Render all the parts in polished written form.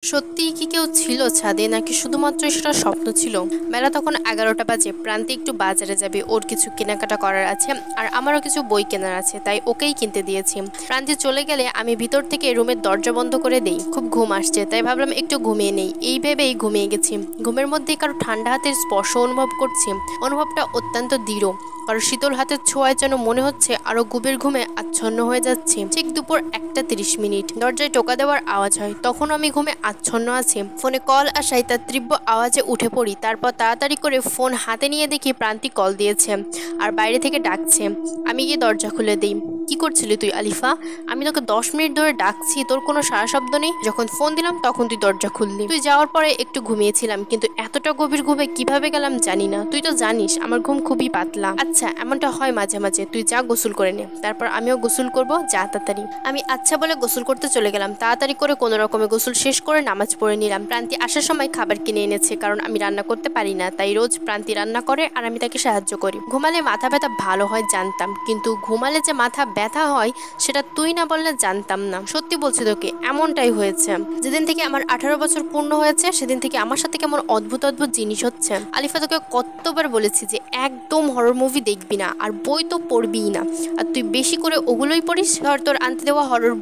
সত্যিই কি কেউ ছিল ছাদে, নাকি শুধুমাত্র সেটা স্বপ্ন ছিল? বেলা তখন 11টা বাজে। প্রান্তি একটু বাজারে যাবে, ওর কিছু কেনাকাটা করার আছে, আর আমারও কিছু বই কেনার আছে, তাই ওকেই কিনতে দিয়েছি। প্রান্তি চলে গেলে আমি ভিতর থেকে রুমের দরজা বন্ধ করে দেই। খুব ঘুম আসছে, তাই ভাবলাম একটু ঘুমিয়ে নেই। এই ভেবেই ঘুমিয়ে গেছি। ঘুমের মধ্যেই কারো ঠান্ডা হাতের স্পর্শ অনুভব করছি। অনুভবটা অত্যন্ত দৃঢ়। কারো শীতল হাতের ছোঁয়ায় যেন মনে হচ্ছে আরো গভীর ঘুমে আচ্ছন্ন হয়ে যাচ্ছি। ঠিক দুপুর 1:30 দরজায় টোকা দেওয়ার আওয়াজ হয়। তখন আমি ঘুমে আচ্ছন্ন আছি। ফোনে কল আসায় তার তীব্র আওয়াজে উঠে পড়ি। তারপর তাড়াতাড়ি করে ফোন হাতে নিয়ে দেখি প্রান্তি কল দিয়েছে আর বাইরে থেকে ডাকছে। আমি গিয়ে দরজা খুলে দিই। কি করছিলি তুই আলিফা? আমি তোকে 10 মিনিট ধরে ডাকছি, তোর কোনো সাড়া শব্দ নেই। যখন ফোন দিলাম তখন তুই দরজা খুললি। তুই যাওয়ার পরে একটু ঘুমিয়েছিলাম, কিন্তু এতটা গভীর ঘুমে কিভাবে গেলাম জানি না। তুই তো জানিস আমার ঘুম খুবই পাতলা। আচ্ছা, এমনটা হয় মাঝে মাঝে। তুই যা, গোসল করে নে। তারপর আমিও গোসল করব, যা তাড়াতাড়ি। আমি আচ্ছা বলে গোসল করতে চলে গেলাম। তাড়াতাড়ি করে কোনো রকমে গোসল শেষ করে নামাজ পড়ে নিলাম। প্রান্তি আসার সময় খাবার কিনে এনেছে, কারণ আমি রান্না করতে পারি না, তাই রোজ প্রান্তি রান্না করে আর আমি তাকে সাহায্য করি। ঘুমালে মাথা ব্যথা ভালো হয় জানতাম, কিন্তু ঘুমালে যে মাথা ব্যথা হয় সেটা তুই না বললে জানতাম না। সত্যি বলছি তোকে, এমনটাই হয়েছে। যেদিন থেকে আমার 18 বছর পূর্ণ হয়েছে সেদিন থেকে আমার সাথে কেমন অদ্ভুত অদ্ভুত জিনিস হচ্ছে। আলিফা, তোকে কতবার বলেছি যে একদম হরর মুভি দেখবি না, আর বই তো পড়বিই না। আর তুই বেশি করে ওগুলোই পড়িস। ধর তোর আনতে দেওয়া হরর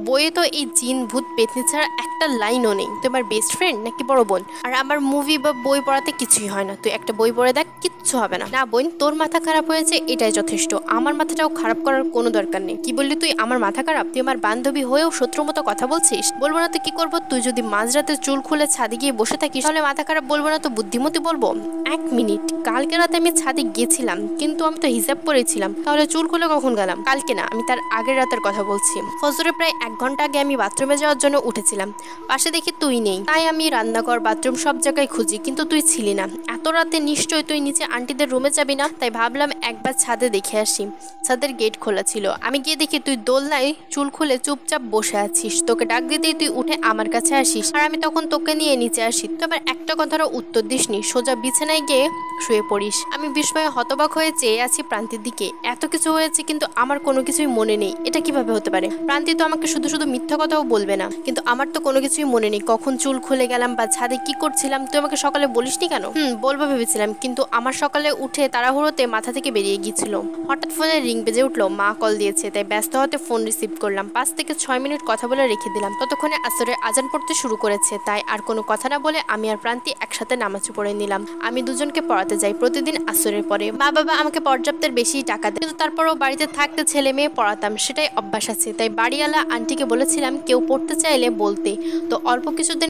বইয়ে তো এই জিন ভূত পেতনি ছাড়া একটা লাইনও নেই। তুই আমার বেস্ট ফ্রেন্ড নাকি বড় বোন? আর আমার মুভি বা বই পড়াতে কিছুই হয় না। তুই একটা বই পড়ে দেখ, কিচ্ছু হবে না। না বোন, তোর মাথা খারাপ হয়েছে এটাই যথেষ্ট। আমার মাথাটাও খারাপ করার কোনো দরকার নেই। কি বললি তুই? আমার মাথা খারাপ? তুই আমার বান্ধবী হয়েও শত্রুর মতো কথা বলছিস? বলবো না তো কি করবো? তুই যদি মাঝরাতে চুল খুলে ছাদে গিয়ে বসে থাকিস তাহলে মাথা খারাপ বলবো না তো বুদ্ধিমতী বলবো? 1 মিনিট, কালকে রাতে আমি ছাদে গেছিলাম, কিন্তু আমি তো হিসাব করেছিলাম। তাহলে চুল খুলে কখন গেলাম? কালকে না, আমি তার আগের রাতের কথা বলছি। ফজরে প্রায় 1 ঘন্টা আগে আমি বাথরুমে যাওয়ার জন্য উঠেছিলাম। পাশে দেখি তুই নেই, তাই আমি রান্নাঘর, বাথরুম সব জায়গায় খুঁজি, কিন্তু তুই ছিলি না। এত রাতে নিশ্চয়ই তুই নিচে আন্টিদের রুমে যাবি না, তাই ভাবলাম একবার ছাদে দেখে আসি। ছাদের গেট খোলা ছিল। আমি গিয়ে দেখি তুই দোলনায় চুল খুলে চুপচাপ বসে আছিস। তোকে ডাক দিতেই তুই উঠে আমার কাছে আসিস, আর আমি তখন তোকে নিয়ে নিচে আসি। তুই আবার একটা কথারও উত্তর দিসনি, সোজা বিছানায় গিয়ে শুয়ে পড়িস। আমি বিস্ময়ে হতবাক হয়ে চেয়ে আছি প্রান্তির দিকে। এত কিছু হয়েছে, কিন্তু আমার কোনো কিছুই মনে নেই। এটা কিভাবে হতে পারে? প্রান্তি তো আমাকে শুধু শুধু মিথ্যা কথাও বলবে না, কিন্তু আমার তো কোনো কিছুই মনে নেই। কখন চুল খুলে গেলাম বা ছাদে কি করছিলাম তুই আমাকে সকালে বলিসনি কেন? বলবো ভেবেছিলাম, কিন্তু আমার সকালে উঠে তাড়াহুড়োতে মাথা থেকে বেরিয়ে গিয়েছিল। হঠাৎ ফোনে রিং বেজে উঠলো। মা কল দিয়েছে, তাই ব্যস্ত হতে ফোন রিসিভ করলাম। 5 থেকে 6 মিনিট কথা বলে রেখে দিলাম। ততক্ষণে আসরের আজান পড়তে শুরু করেছে, তাই আর কোনো কথা না বলে আমি আর প্রান্তি একসাথে নামাজ পড়ে নিলাম। আমি দুজনকে পড়াতে যাই প্রতিদিন আসরের পরে। মা বাবা আমাকে পর্যাপ্তের বেশি টাকা দেয়, কিন্তু তারপরও বাড়িতে থাকতে ছেলে মেয়ে পড়াতাম, সেটাই অভ্যাস আছে। তাই বাড়িওয়ালা আন্টিকে বলেছিলাম কেউ পড়তে চাইলে বলতে। তো অল্প কিছুদিন